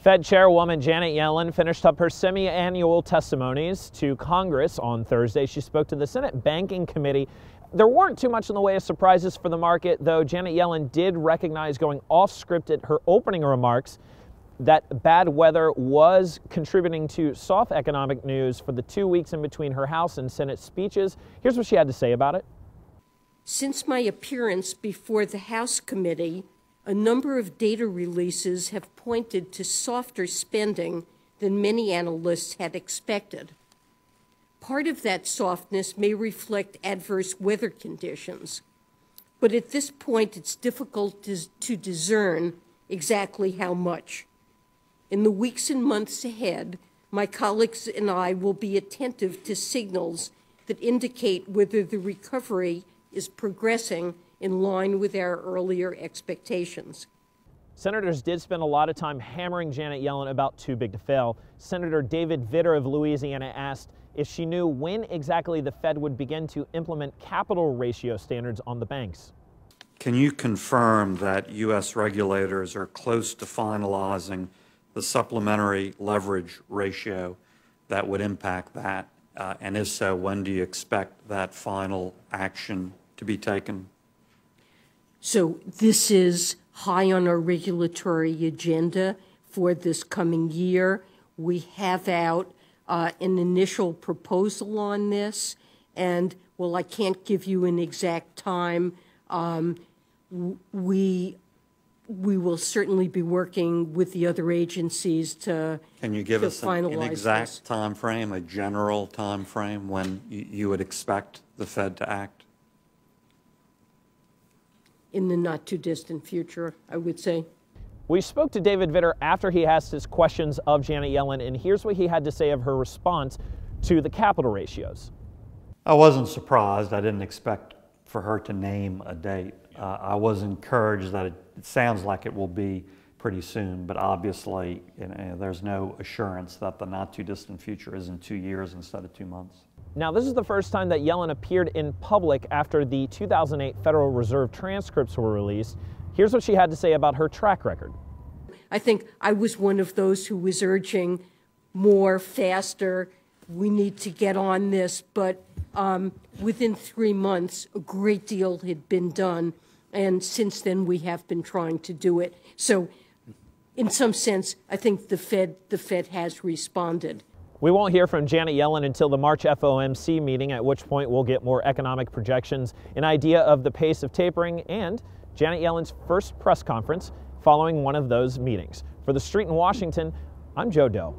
Fed Chairwoman Janet Yellen finished up her semi-annual testimonies to Congress on Thursday. She spoke to the Senate Banking Committee. There weren't too much in the way of surprises for the market, though Janet Yellen did recognize, going off script at her opening remarks, that bad weather was contributing to soft economic news for the 2 weeks in between her House and Senate speeches. Here's what she had to say about it. Since my appearance before the House committee, a number of data releases have pointed to softer spending than many analysts had expected. Part of that softness may reflect adverse weather conditions, but at this point it's difficult to discern exactly how much. In the weeks and months ahead, my colleagues and I will be attentive to signals that indicate whether the recovery is progressing in line with our earlier expectations. Senators did spend a lot of time hammering Janet Yellen about too big to fail. Senator David Vitter of Louisiana asked if she knew when exactly the Fed would begin to implement capital ratio standards on the banks. Can you confirm that U.S. regulators are close to finalizing the supplementary leverage ratio that would impact that? And if so, when do you expect that final action to be taken? So this is high on our regulatory agenda for this coming year. We have out an initial proposal on this, and while I can't give you an exact time, we will certainly be working with the other agencies to Can you give us an exact this. time frame, a general time frame when you would expect the Fed to act? In the not too distant future, I would say. We spoke to David Vitter after he asked his questions of Janet Yellen, and here's what he had to say of her response to the capital ratios. I wasn't surprised. I didn't expect for her to name a date. I was encouraged that it sounds like it will be pretty soon, but obviously there's no assurance that the not too distant future is in 2 years instead of 2 months. Now, this is the first time that Yellen appeared in public after the 2008 Federal Reserve transcripts were released. Here's what she had to say about her track record. I think I was one of those who was urging more, faster, we need to get on this, but within 3 months, a great deal had been done, and since then we have been trying to do it. So in some sense, I think the Fed has responded. We won't hear from Janet Yellen until the March FOMC meeting, at which point we'll get more economic projections, an idea of the pace of tapering, and Janet Yellen's first press conference following one of those meetings. For TheStreet in Washington, I'm Deaux.